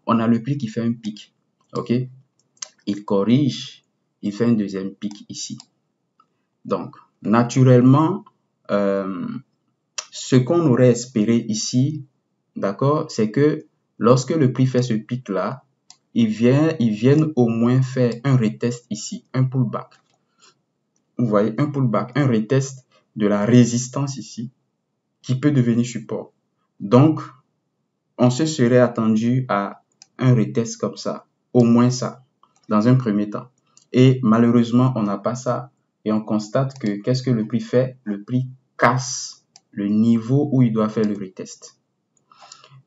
on a le prix qui fait un pic. OK? Il corrige, il fait un deuxième pic ici. Donc, naturellement, ce qu'on aurait espéré ici, d'accord, c'est que lorsque le prix fait ce pic-là, ils viennent au moins faire un retest ici, un pullback. Vous voyez, un pullback, un retest de la résistance ici, qui peut devenir support. Donc, on se serait attendu à un retest comme ça, au moins ça, dans un premier temps. Et malheureusement, on n'a pas ça. Et on constate que qu'est-ce que le prix fait? Le prix casse le niveau où il doit faire le retest.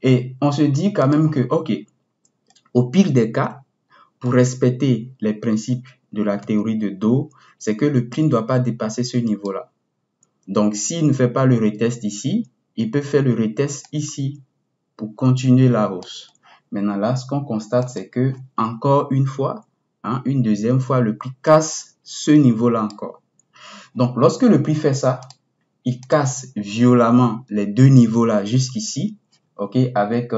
Et on se dit quand même que, OK, au pire des cas, pour respecter les principes de la théorie de Dow, c'est que le prix ne doit pas dépasser ce niveau-là. Donc, s'il ne fait pas le retest ici, il peut faire le retest ici pour continuer la hausse. Maintenant, là, ce qu'on constate, c'est que, encore une fois, une deuxième fois, le prix casse ce niveau-là encore. Donc, lorsque le prix fait ça, il casse violemment les deux niveaux-là jusqu'ici, OK, avec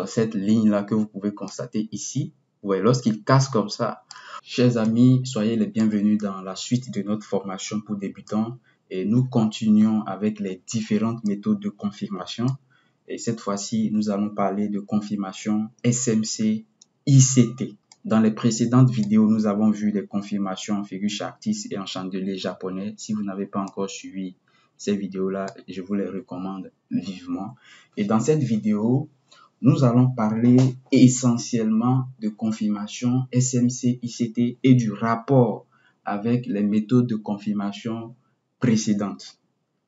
cette ligne-là que vous pouvez constater ici. Ouais, lorsqu'il casse comme ça, chers amis, soyez les bienvenus dans la suite de notre formation pour débutants. Et nous continuons avec les différentes méthodes de confirmation. Et cette fois-ci, nous allons parler de confirmation SMC ICT. Dans les précédentes vidéos, nous avons vu les confirmations en figure chartiste et en chandelier japonais. Si vous n'avez pas encore suivi ces vidéos-là, je vous les recommande vivement. Et dans cette vidéo, nous allons parler essentiellement de confirmation SMC ICT et du rapport avec les méthodes de confirmation précédentes.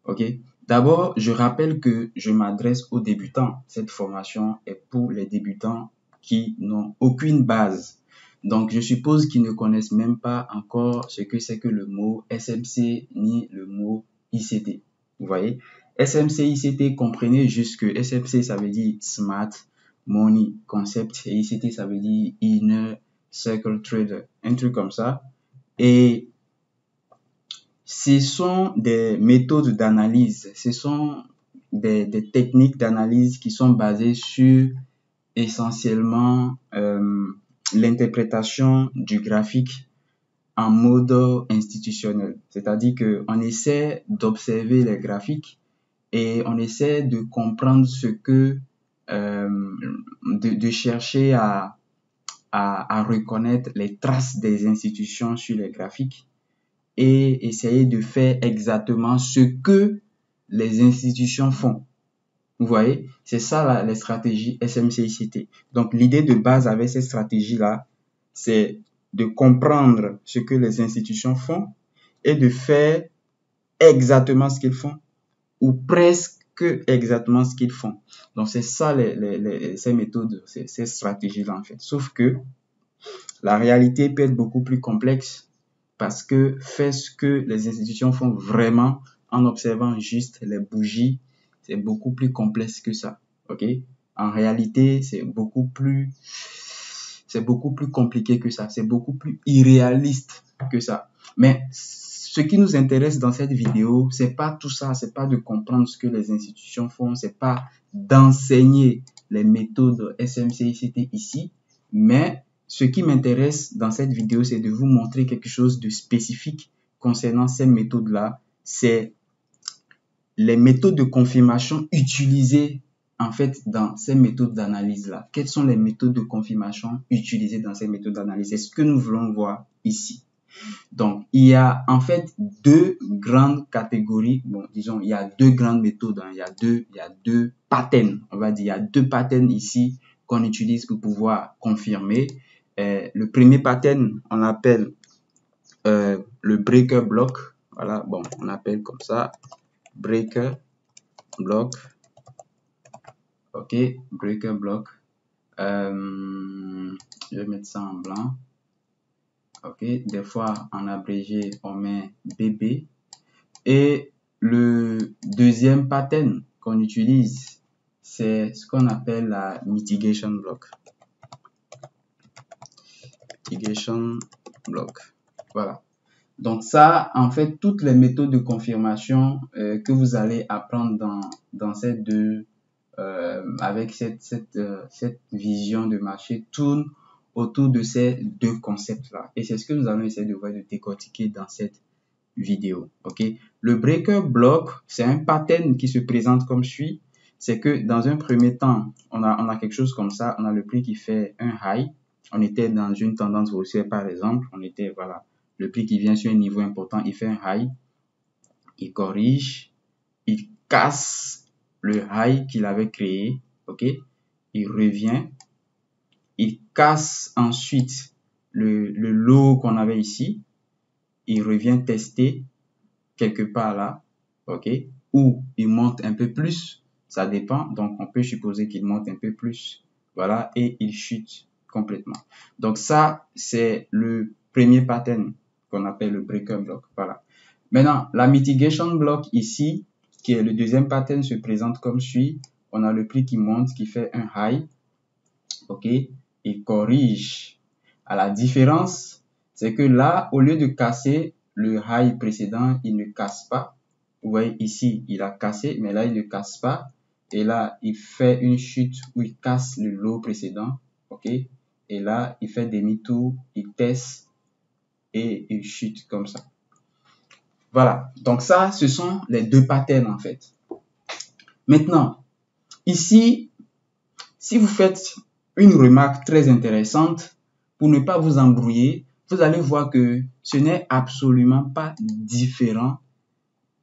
OK? D'abord, je rappelle que je m'adresse aux débutants. Cette formation est pour les débutants qui n'ont aucune base. Donc, je suppose qu'ils ne connaissent même pas encore ce que c'est que le mot SMC ni le mot ICT. Vous voyez? SMC, ICT, comprenez juste que SMC, ça veut dire Smart Money Concept et ICT, ça veut dire Inner Circle Trader. Un truc comme ça. Et ce sont des méthodes d'analyse, ce sont des techniques d'analyse qui sont basées sur essentiellement l'interprétation du graphique en mode institutionnel. C'est-à-dire qu'on essaie d'observer les graphiques et on essaie de comprendre ce que, de chercher à reconnaître les traces des institutions sur les graphiques et essayer de faire exactement ce que les institutions font. Vous voyez, c'est ça les stratégies SMC-ICT. Donc, l'idée de base avec cette stratégie-là, c'est de comprendre ce que les institutions font et de faire exactement ce qu'ils font ou presque exactement ce qu'ils font. Donc, c'est ça ces méthodes, ces stratégies-là en fait. Sauf que la réalité peut être beaucoup plus complexe parce que faire ce que les institutions font vraiment en observant juste les bougies, c'est beaucoup plus complexe que ça. OK? En réalité, c'est beaucoup plus compliqué que ça. C'est beaucoup plus irréaliste que ça. Mais ce qui nous intéresse dans cette vidéo, c'est pas tout ça. C'est pas de comprendre ce que les institutions font. C'est pas d'enseigner les méthodes SMC-ICT ici. Mais ce qui m'intéresse dans cette vidéo, c'est de vous montrer quelque chose de spécifique concernant ces méthodes-là. C'est les méthodes de confirmation utilisées en fait dans ces méthodes d'analyse-là. Quelles sont les méthodes de confirmation utilisées dans ces méthodes d'analyse? C'est ce que nous voulons voir ici. Donc, il y a en fait deux grandes catégories. Bon, disons, il y a deux grandes méthodes. Il y a deux patterns. On va dire, il y a deux patterns ici qu'on utilise pour pouvoir confirmer. Le premier pattern, on appelle le breaker block. Voilà, bon, on appelle comme ça. Breaker block. OK, breaker block. Je vais mettre ça en blanc. OK, des fois en abrégé, on met BB. Et le deuxième pattern qu'on utilise, c'est ce qu'on appelle la mitigation block. Mitigation block. Voilà. Donc ça, en fait, toutes les méthodes de confirmation que vous allez apprendre dans ces deux avec cette vision de marché tourne autour de ces deux concepts-là. Et c'est ce que nous allons essayer de voir, de décortiquer dans cette vidéo. Ok, le breaker block, c'est un pattern qui se présente comme suit. C'est que dans un premier temps, on a quelque chose comme ça. On a le prix qui fait un high. On était dans une tendance haussière, par exemple. On était, voilà, le prix qui vient sur un niveau important, il fait un high. Il corrige. Il casse le high qu'il avait créé. Ok, il revient. Il casse ensuite le low qu'on avait ici. Il revient tester quelque part là, ok, ou il monte un peu plus, ça dépend, donc on peut supposer qu'il monte un peu plus, voilà, et il chute complètement. Donc ça, c'est le premier pattern qu'on appelle le breaker block, voilà. Maintenant, la mitigation block ici, qui est le deuxième pattern, se présente comme suit. On a le prix qui monte, qui fait un high, ok, il corrige. À la différence, c'est que là, au lieu de casser le high précédent, il ne casse pas. Vous voyez ici, il a cassé, mais là, il ne casse pas. Et là, il fait une chute où il casse le low précédent, ok. Et là, il fait demi-tour, il teste et il chute comme ça. Voilà, donc ça, ce sont les deux patterns en fait. Maintenant, ici, si vous faites une remarque très intéressante, pour ne pas vous embrouiller, vous allez voir que ce n'est absolument pas différent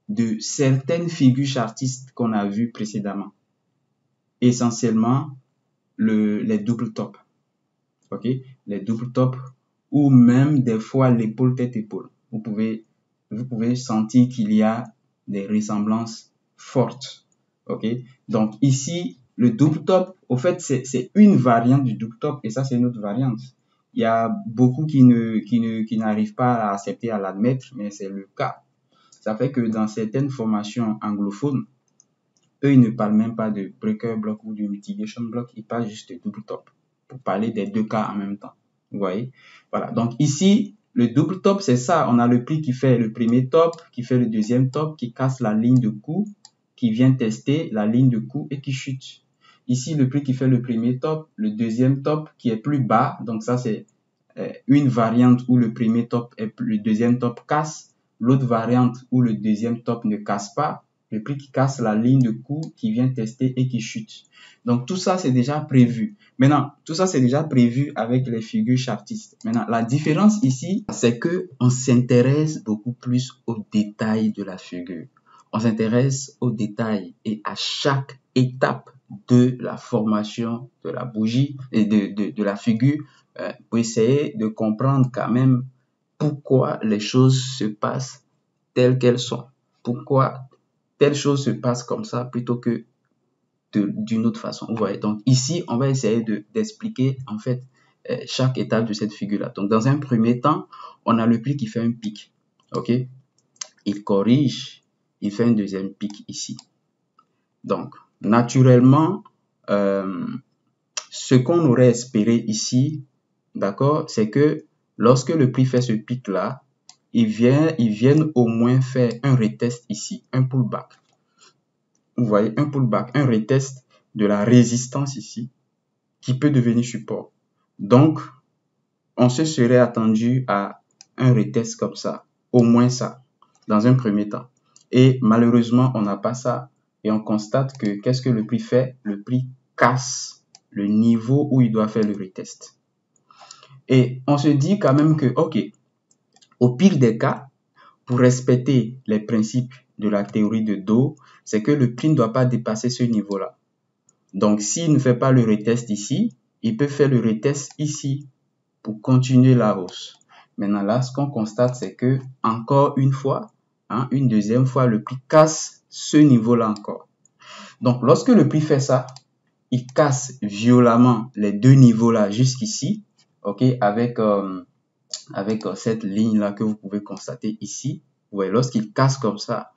de certaines figures chartistes qu'on a vues précédemment. Essentiellement, les double top. Ok, les double top ou même des fois l'épaule tête-épaule. Vous pouvez sentir qu'il y a des ressemblances fortes. Ok, donc ici, le double top, au fait, c'est une variante du double top et ça, c'est une autre variante. Il y a beaucoup qui n'arrivent pas à accepter, à l'admettre, mais c'est le cas. Ça fait que dans certaines formations anglophones, eux, ils ne parlent même pas de breaker block ou de mitigation block, ils parlent juste de double top pour parler des deux cas en même temps. Vous voyez? Voilà. Donc ici, le double top, c'est ça. On a le prix qui fait le premier top, qui fait le deuxième top, qui casse la ligne de coup, qui vient tester la ligne de coup et qui chute. Ici, le prix qui fait le premier top, le deuxième top qui est plus bas. Donc ça, c'est une variante où le premier top et le deuxième top casse. L'autre variante où le deuxième top ne casse pas. Le prix qui casse la ligne de coup, qui vient tester et qui chute. Donc tout ça, c'est déjà prévu. Maintenant, tout ça, c'est déjà prévu avec les figures chartistes. Maintenant, la différence ici, c'est que on s'intéresse beaucoup plus aux détails de la figure. On s'intéresse aux détails et à chaque étape de la formation de la bougie et de la figure pour essayer de comprendre quand même pourquoi les choses se passent telles qu'elles sont. Pourquoi telle chose se passe comme ça plutôt que d'une autre façon. Vous voyez, donc ici, on va essayer d'expliquer en fait chaque étape de cette figure-là. Donc, dans un premier temps, on a le prix qui fait un pic. Ok, il corrige, il fait un deuxième pic ici. Donc, naturellement, ce qu'on aurait espéré ici, d'accord, c'est que lorsque le prix fait ce pic-là, ils viennent au moins faire un retest ici, un pullback. Vous voyez, un pullback, un retest de la résistance ici, qui peut devenir support. Donc, on se serait attendu à un retest comme ça, au moins ça, dans un premier temps. Et malheureusement, on n'a pas ça. Et on constate que qu'est-ce que le prix fait? Le prix casse le niveau où il doit faire le retest. Et on se dit quand même que, ok, au pire des cas, pour respecter les principes de la théorie de Dow, c'est que le prix ne doit pas dépasser ce niveau-là. Donc, s'il ne fait pas le retest ici, il peut faire le retest ici pour continuer la hausse. Maintenant, là, ce qu'on constate, c'est que, encore une fois, une deuxième fois, le prix casse ce niveau-là encore. Donc, lorsque le prix fait ça, il casse violemment les deux niveaux-là jusqu'ici, ok, avec cette ligne-là que vous pouvez constater ici. Ouais, lorsqu'il casse comme ça,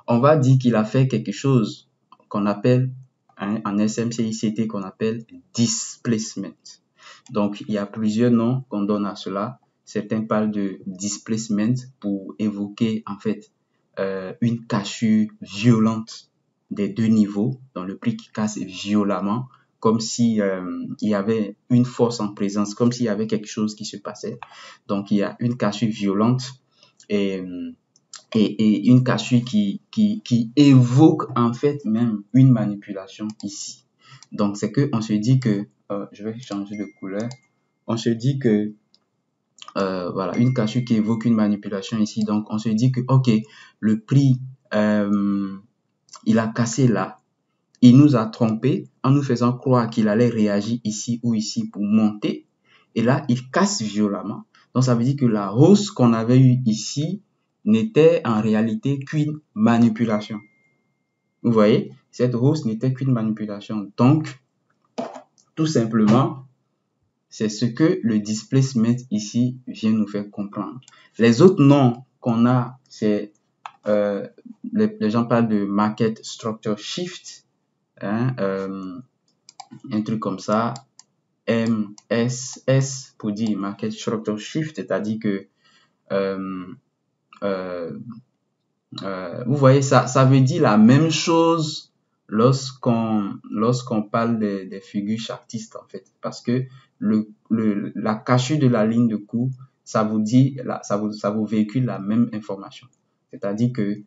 on va dire qu'il a fait quelque chose qu'on appelle, en SMCICT, qu'on appelle displacement. Donc, il y a plusieurs noms qu'on donne à cela. Certains parlent de displacement pour évoquer, en fait, une cassure violente des deux niveaux, dans le prix qui casse violemment, comme si il y avait une force en présence, comme s'il y avait quelque chose qui se passait. Donc, il y a une cassure violente et une cassure qui évoque en fait même une manipulation ici. Donc, c'est que on se dit que, je vais changer de couleur, on se dit que, voilà, une cassure qui évoque une manipulation ici. Donc, on se dit que, ok, le prix, il a cassé là. Il nous a trompé en nous faisant croire qu'il allait réagir ici ou ici pour monter. Et là, il casse violemment. Donc, ça veut dire que la hausse qu'on avait eue ici n'était en réalité qu'une manipulation. Vous voyez, cette hausse n'était qu'une manipulation. Donc, tout simplement, c'est ce que le displacement ici vient nous faire comprendre. Les autres noms qu'on a, c'est, les gens parlent de market structure shift, hein, un truc comme ça, MSS pour dire market structure shift, c'est-à-dire que vous voyez, ça veut dire la même chose lorsqu'on parle des figures chartistes en fait, parce que la cassure de la ligne de cours, ça vous dit, ça vous véhicule la même information, c'est-à-dire que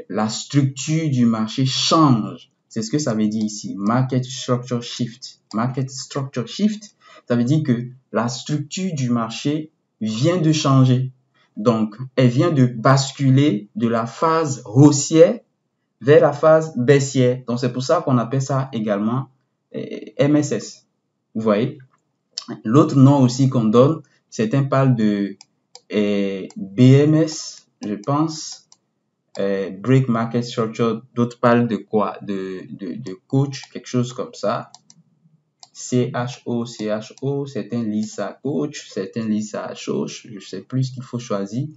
la structure du marché change. C'est ce que ça veut dire ici, market structure shift. Market structure shift, ça veut dire que la structure du marché vient de changer. Donc, elle vient de basculer de la phase haussière vers la phase baissière. Donc, c'est pour ça qu'on appelle ça également MSS. Vous voyez? L'autre nom aussi qu'on donne, certains parlent de BMS, je pense. Break Market Structure, d'autres parlent de quoi? De coach, quelque chose comme ça. CHO, certains lisent ça coach, certains lisent ça coach, je sais plus ce qu'il faut choisir.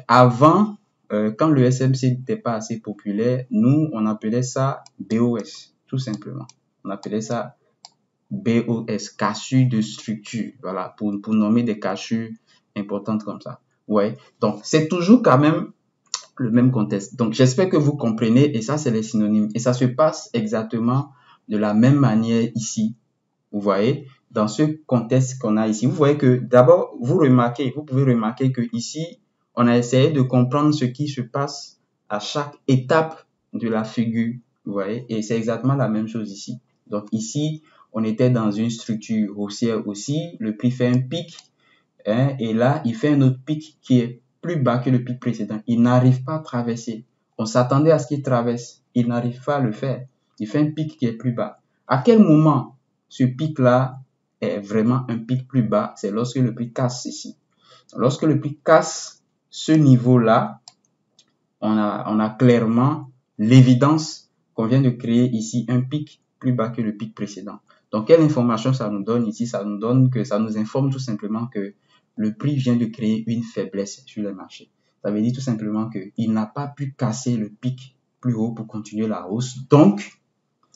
Avant, quand le SMC n'était pas assez populaire, nous, on appelait ça BOS, tout simplement. On appelait ça BOS, cassure de structure, voilà, pour nommer des cassures importantes comme ça. Ouais, donc c'est toujours quand même le même contexte. Donc, j'espère que vous comprenez, et ça, c'est les synonymes. Et ça se passe exactement de la même manière ici. Vous voyez, dans ce contexte qu'on a ici, vous voyez que d'abord, vous pouvez remarquer que ici, on a essayé de comprendre ce qui se passe à chaque étape de la figure. Vous voyez, et c'est exactement la même chose ici. Donc, ici, on était dans une structure haussière aussi. Le prix fait un pic, hein, et là, il fait un autre pic qui est plus bas que le pic précédent. Il n'arrive pas à traverser. On s'attendait à ce qu'il traverse. Il n'arrive pas à le faire. Il fait un pic qui est plus bas. À quel moment ce pic-là est vraiment un pic plus bas? C'est lorsque le prix casse ici. Lorsque le prix casse ce niveau-là, on a clairement l'évidence qu'on vient de créer ici un pic plus bas que le pic précédent. Donc, quelle information ça nous donne ici? Ça nous informe tout simplement que le prix vient de créer une faiblesse sur le marché. Ça veut dire tout simplement qu'il n'a pas pu casser le pic plus haut pour continuer la hausse. Donc,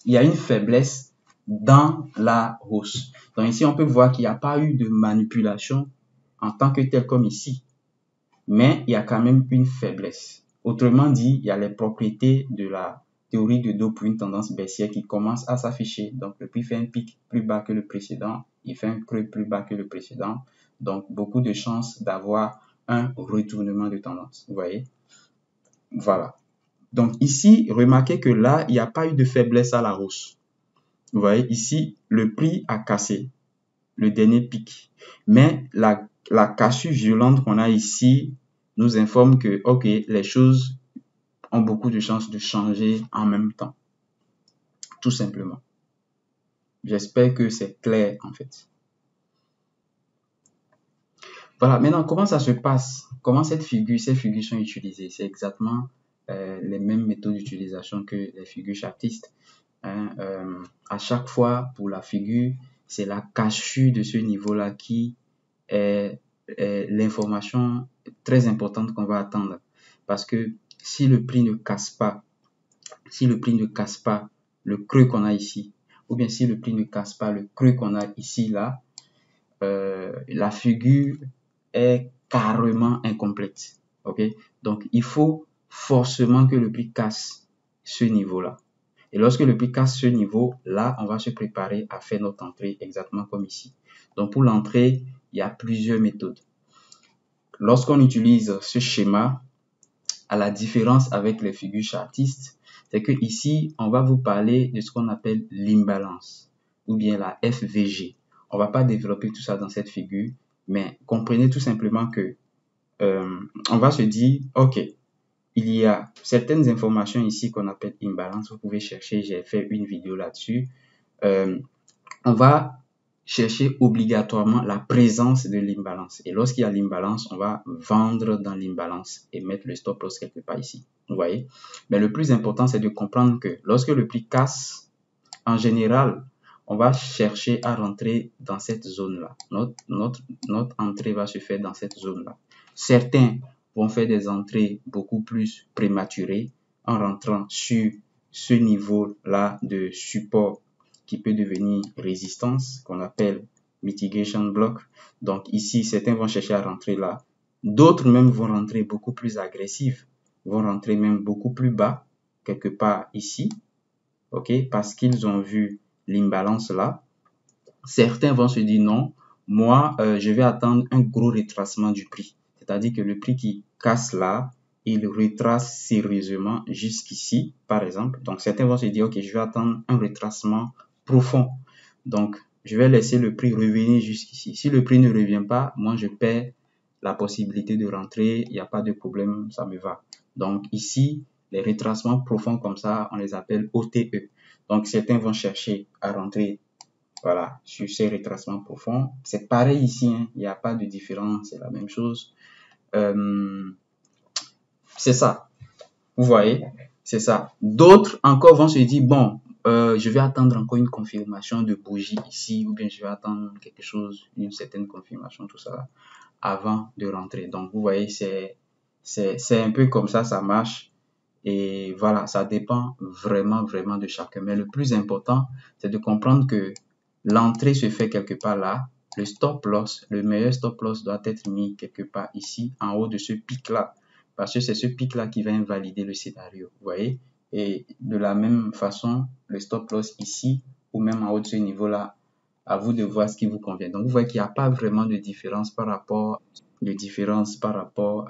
il y a une faiblesse dans la hausse. Donc ici, on peut voir qu'il n'y a pas eu de manipulation en tant que tel comme ici. Mais il y a quand même une faiblesse. Autrement dit, il y a les propriétés de la théorie de dos pour une tendance baissière qui commence à s'afficher. Donc, le prix fait un pic plus bas que le précédent. Il fait un creux plus bas que le précédent. Donc, beaucoup de chances d'avoir un retournement de tendance. Vous voyez? Voilà. Donc, ici, remarquez que là, il n'y a pas eu de faiblesse à la hausse. Vous voyez, ici, le prix a cassé le dernier pic. Mais la cassure violente qu'on a ici nous informe que, ok, les choses ont beaucoup de chances de changer en même temps. Tout simplement. J'espère que c'est clair, en fait. Voilà, maintenant, comment ça se passe? Comment ces figures sont utilisées? C'est exactement les mêmes méthodes d'utilisation que les figures chartistes. Hein, à chaque fois, pour la figure, c'est la cassure de ce niveau-là qui est l'information très importante qu'on va attendre. Parce que si le prix ne casse pas, le creux qu'on a ici, ou bien si le prix ne casse pas le creux qu'on a ici, là, la figure est carrément incomplète. Ok? Donc, il faut forcément que le prix casse ce niveau-là. Et lorsque le prix casse ce niveau, là, on va se préparer à faire notre entrée exactement comme ici. Donc, pour l'entrée, il y a plusieurs méthodes. Lorsqu'on utilise ce schéma, à la différence avec les figures chartistes, c'est que ici, on va vous parler de ce qu'on appelle l'imbalance ou bien la FVG. On va pas développer tout ça dans cette figure, mais comprenez tout simplement que on va se dire, ok, il y a certaines informations ici qu'on appelle imbalance. Vous pouvez chercher, j'ai fait une vidéo là-dessus. On va chercher obligatoirement la présence de l'imbalance. Et lorsqu'il y a l'imbalance, on va vendre dans l'imbalance et mettre le stop loss quelque part ici. Vous voyez? Mais le plus important, c'est de comprendre que lorsque le prix casse, en général, on va chercher à rentrer dans cette zone-là. Notre entrée va se faire dans cette zone-là. Certains vont faire des entrées beaucoup plus prématurées en rentrant sur ce niveau-là de support qui peut devenir résistance, qu'on appelle mitigation block. Donc ici, certains vont chercher à rentrer là. D'autres même vont rentrer beaucoup plus agressifs, vont rentrer même beaucoup plus bas, quelque part ici, ok, parce qu'ils ont vu l'imbalance là. Certains vont se dire non, moi, je vais attendre un gros retracement du prix. C'est-à-dire que le prix qui casse là, il retrace sérieusement jusqu'ici, par exemple. Donc, certains vont se dire, ok, je vais attendre un retracement profond. Donc, je vais laisser le prix revenir jusqu'ici. Si le prix ne revient pas, moi, je perds la possibilité de rentrer. Il n'y a pas de problème, ça me va. Donc, ici, les retracements profonds comme ça, on les appelle OTE. Donc, certains vont chercher à rentrer, voilà, sur ces retracements profonds. C'est pareil ici, hein. Il n'y a pas de différence, c'est la même chose. C'est ça. Vous voyez, c'est ça. D'autres encore vont se dire, bon, je vais attendre encore une confirmation de bougie ici, ou bien je vais attendre quelque chose, une certaine confirmation, tout ça, avant de rentrer. Donc, vous voyez, c'est un peu comme ça marche. Et voilà, ça dépend vraiment de chacun. Mais le plus important, c'est de comprendre que l'entrée se fait quelque part là. Le stop loss, le meilleur stop loss doit être mis quelque part ici, en haut de ce pic-là. Parce que c'est ce pic-là qui va invalider le scénario. Vous voyez? Et de la même façon, le stop loss ici, ou même en haut de ce niveau-là, à vous de voir ce qui vous convient. Donc, vous voyez qu'il n'y a pas vraiment de différence par rapport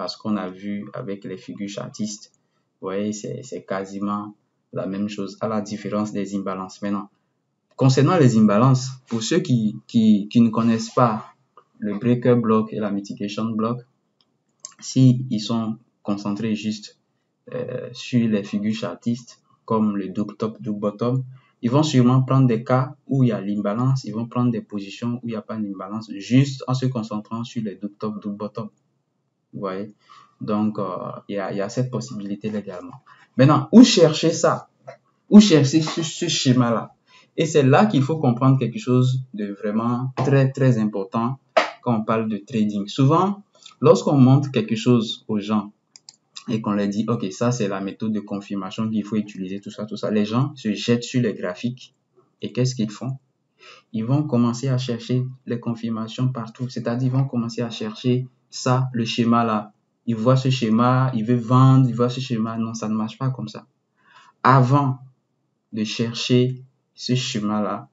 à ce qu'on a vu avec les figures chartistes. Vous voyez, c'est quasiment la même chose, à la différence des imbalances. Maintenant, concernant les imbalances, pour ceux qui ne connaissent pas le breaker block et la mitigation block, si ils sont concentrés juste sur les figures chartistes, comme le double top, double bottom, ils vont sûrement prendre des cas où il y a l'imbalance, ils vont prendre des positions où il n'y a pas d'imbalance, juste en se concentrant sur les double top, double bottom. Vous voyez? Donc, il y a cette possibilité également. Maintenant, où chercher ça? Où chercher ce schéma-là? Et c'est là qu'il faut comprendre quelque chose de vraiment très important quand on parle de trading. Souvent, lorsqu'on montre quelque chose aux gens et qu'on leur dit, ok, ça c'est la méthode de confirmation qu'il faut utiliser, tout ça, les gens se jettent sur les graphiques et qu'est-ce qu'ils font? Ils vont commencer à chercher les confirmations partout, c'est-à-dire ils vont commencer à chercher ça, le schéma là. Ils voient ce schéma, ils veulent vendre, ils voient ce schéma. Non, ça ne marche pas comme ça. Avant de chercher ce schéma-là,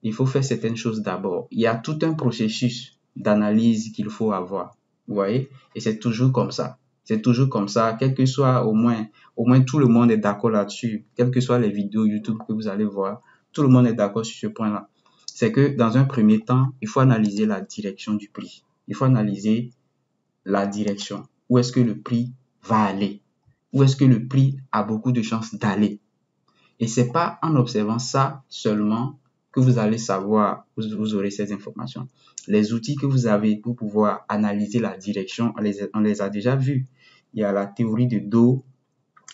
il faut faire certaines choses d'abord. Il y a tout un processus d'analyse qu'il faut avoir. Vous voyez? Et c'est toujours comme ça. C'est toujours comme ça, quel que soit au moins tout le monde est d'accord là-dessus. Quelles que soient les vidéos YouTube que vous allez voir, tout le monde est d'accord sur ce point-là. C'est que dans un premier temps, il faut analyser la direction du prix. Il faut analyser la direction. Où est-ce que le prix va aller? Où est-ce que le prix a beaucoup de chances d'aller? Et c'est pas en observant ça seulement que vous allez savoir, vous aurez ces informations. Les outils que vous avez pour pouvoir analyser la direction, on les a déjà vus. Il y a la théorie de Dow,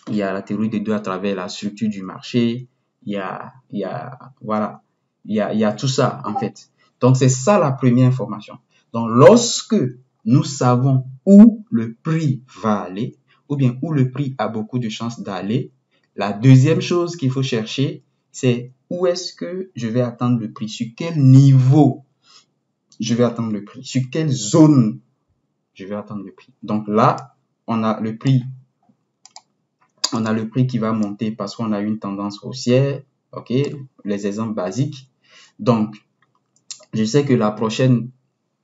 il y a la théorie de Dow à travers la structure du marché, il y a tout ça en fait. Donc c'est ça la première information. Donc lorsque nous savons où le prix va aller, ou bien où le prix a beaucoup de chances d'aller, la deuxième chose qu'il faut chercher, c'est où est-ce que je vais attendre le prix, sur quel niveau je vais attendre le prix, sur quelle zone je vais attendre le prix. Donc là, on a le prix on a le prix qui va monter parce qu'on a une tendance haussière. OK, les exemples basiques. Donc, je sais que la prochaine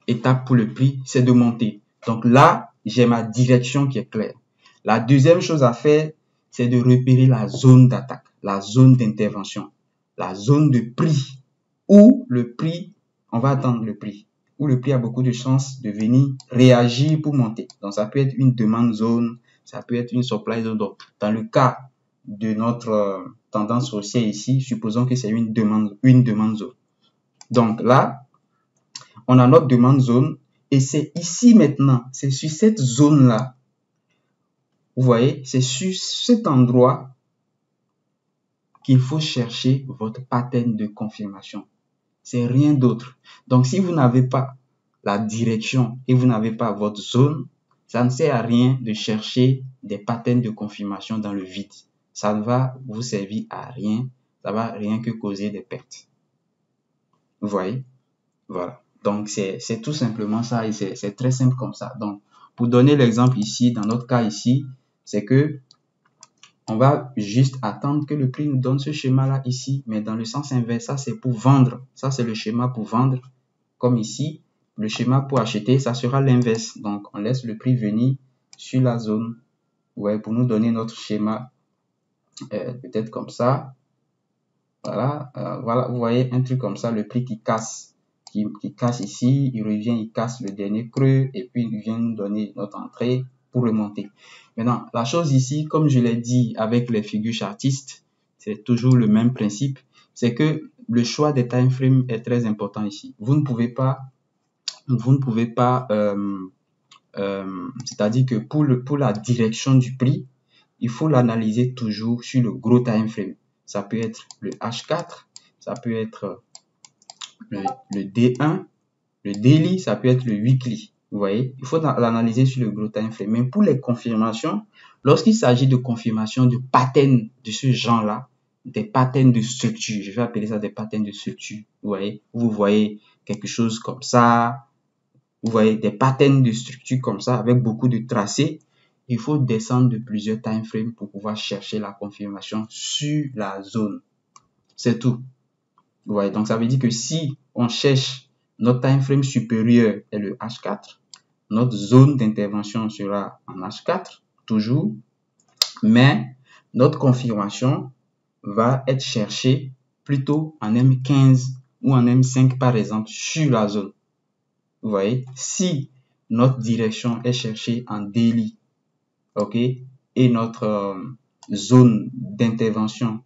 étape pour le prix, c'est de monter. Donc là, j'ai ma direction qui est claire. La deuxième chose à faire, c'est de repérer la zone d'attaque, la zone d'intervention, la zone de prix où le prix, on va attendre le prix, où le prix a beaucoup de chances de venir réagir pour monter. Donc ça peut être une demande zone, ça peut être une supply zone. Donc dans le cas de notre tendance haussière ici, supposons que c'est une demande zone. Donc là, on a notre demande zone et c'est ici maintenant, c'est sur cette zone-là. Vous voyez, c'est sur cet endroit qu'il faut chercher votre pattern de confirmation. C'est rien d'autre. Donc, si vous n'avez pas la direction et vous n'avez pas votre zone, ça ne sert à rien de chercher des patterns de confirmation dans le vide. Ça ne va vous servir à rien. Ça va rien que causer des pertes. Vous voyez? Voilà. Donc, c'est tout simplement ça et c'est très simple comme ça. Donc, pour donner l'exemple ici, dans notre cas ici, c'est que on va juste attendre que le prix nous donne ce schéma-là ici, mais dans le sens inverse, ça c'est pour vendre. Ça c'est le schéma pour vendre, comme ici. Le schéma pour acheter, ça sera l'inverse. Donc, on laisse le prix venir sur la zone. Ouais, pour nous donner notre schéma, peut-être comme ça. Voilà, voilà, vous voyez un truc comme ça, le prix qui casse. Qui casse ici, il revient, il casse le dernier creux et puis il vient nous donner notre entrée pour remonter. Maintenant, la chose ici, comme je l'ai dit avec les figures chartistes, c'est toujours le même principe, c'est que le choix des time frames est très important ici. Vous ne pouvez pas, c'est-à-dire que pour la direction du prix, il faut l'analyser toujours sur le gros time frame. Ça peut être le H4, ça peut être le D1, le daily, ça peut être le weekly. Vous voyez, il faut l'analyser sur le gros time frame. Mais pour les confirmations, lorsqu'il s'agit de confirmation de patterns de ce genre-là, des patterns de structure, je vais appeler ça des patterns de structure. Vous voyez quelque chose comme ça, vous voyez des patterns de structure comme ça avec beaucoup de tracés. Il faut descendre de plusieurs time frames pour pouvoir chercher la confirmation sur la zone. C'est tout. Vous voyez, donc ça veut dire que si on cherche notre time frame supérieur est le H4, notre zone d'intervention sera en H4, toujours, mais notre confirmation va être cherchée plutôt en M15 ou en M5 par exemple sur la zone. Vous voyez, si notre direction est cherchée en daily, ok, et notre zone d'intervention,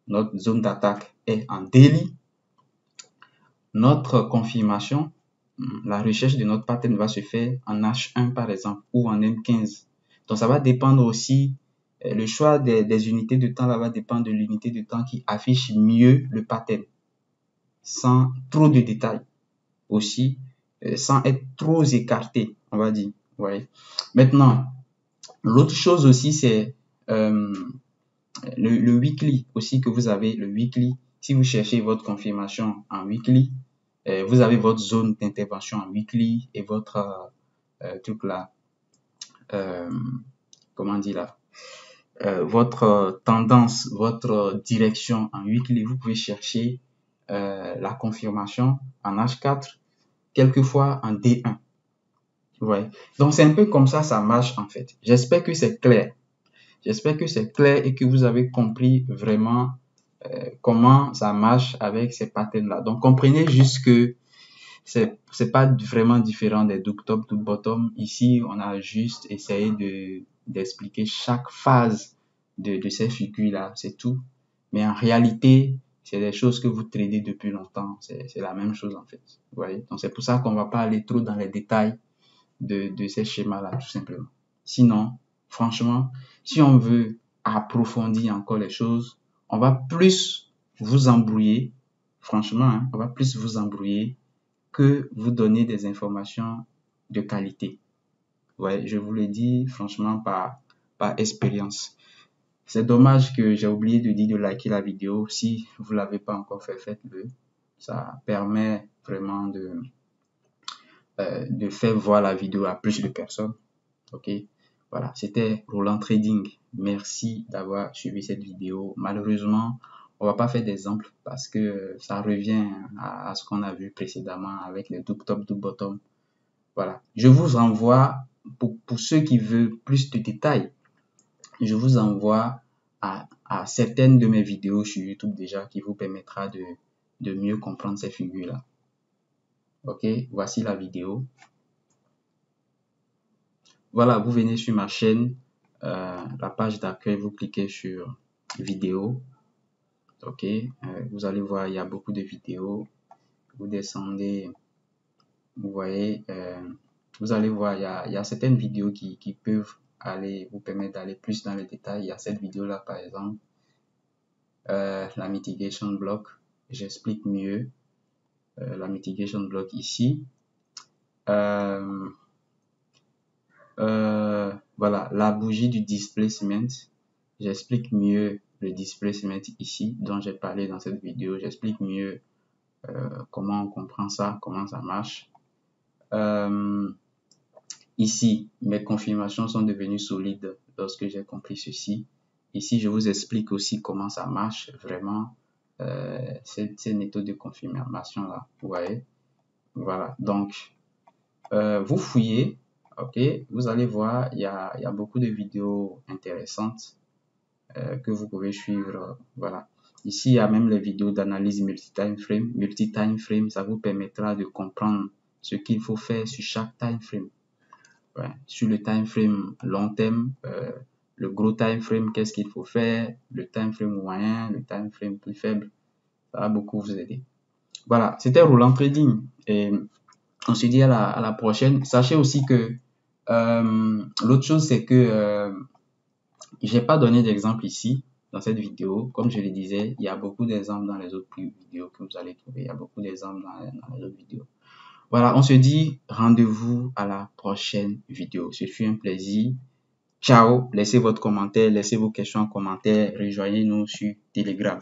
notre zone d'attaque est en daily, notre confirmation, la recherche de notre pattern va se faire en H1 par exemple ou en M15. Donc ça va dépendre aussi, le choix des unités de temps là va dépendre de l'unité de temps qui affiche mieux le pattern, sans trop de détails aussi, sans être trop écarté, on va dire. Ouais. Maintenant, l'autre chose aussi c'est le weekly aussi que vous avez, le weekly. Si vous cherchez votre confirmation en weekly, vous avez votre zone d'intervention en weekly et votre truc là, comment dire là, votre tendance, votre direction en weekly. Vous pouvez chercher la confirmation en H4, quelquefois en D1. Ouais. Donc c'est un peu comme ça marche en fait. J'espère que c'est clair. J'espère que c'est clair et que vous avez compris vraiment comment ça marche avec ces patterns-là. Donc, comprenez juste que c'est pas vraiment différent des do top, do bottom. Ici, on a juste essayé d'expliquer chaque phase de ces figures-là, c'est tout. Mais en réalité, c'est des choses que vous tradez depuis longtemps. C'est la même chose en fait. Vous voyez? Donc, c'est pour ça qu'on va pas aller trop dans les détails de ces schémas-là, tout simplement. Sinon, franchement, si on veut approfondir encore les choses, on va plus vous embrouiller, franchement, hein, on va plus vous embrouiller que vous donner des informations de qualité. Ouais, je vous le dis franchement par expérience. C'est dommage que j'ai oublié de dire de liker la vidéo. Si vous ne l'avez pas encore fait, faites-le. Ça permet vraiment de faire voir la vidéo à plus de personnes. Ok, voilà, c'était Roland Trading. merci d'avoir suivi cette vidéo. Malheureusement, on va pas faire d'exemple parce que ça revient à ce qu'on a vu précédemment avec les double top, double bottom. Voilà. Je vous envoie, pour ceux qui veulent plus de détails, je vous envoie à certaines de mes vidéos sur YouTube déjà qui vous permettra de mieux comprendre ces figures-là. Ok, voici la vidéo. Voilà, vous venez sur ma chaîne, la page d'accueil, vous cliquez sur vidéo. Ok, vous allez voir, il y a beaucoup de vidéos. Vous descendez, vous voyez, vous allez voir, il y a certaines vidéos qui peuvent vous permettre d'aller plus dans les détails. Il y a cette vidéo-là, par exemple, la mitigation block. J'explique mieux la mitigation block ici. Voilà, la bougie du displacement. J'explique mieux le displacement ici, dont j'ai parlé dans cette vidéo. J'explique mieux comment on comprend ça, comment ça marche. Ici, mes confirmations sont devenues solides lorsque j'ai compris ceci. Ici, je vous explique aussi comment ça marche vraiment, ces méthodes de confirmation là, vous voyez. Voilà, donc, vous fouillez, ok, vous allez voir, il y a beaucoup de vidéos intéressantes que vous pouvez suivre, voilà. Ici, il y a même les vidéos d'analyse multi-time frame. Multi-time frame, ça vous permettra de comprendre ce qu'il faut faire sur chaque time frame. Ouais. Sur le time frame long terme, le gros time frame, qu'est-ce qu'il faut faire, le time frame moyen, le time frame plus faible, ça va beaucoup vous aider. Voilà, c'était Roland Trading et on se dit à la prochaine. Sachez aussi que l'autre chose, c'est que j'ai pas donné d'exemple ici dans cette vidéo. Comme je le disais, il y a beaucoup d'exemples dans les autres vidéos que vous allez trouver. Il y a beaucoup d'exemples dans les autres vidéos. Voilà, on se dit rendez-vous à la prochaine vidéo. Ce fut un plaisir. Ciao, laissez votre commentaire, laissez vos questions en commentaire, rejoignez-nous sur Telegram.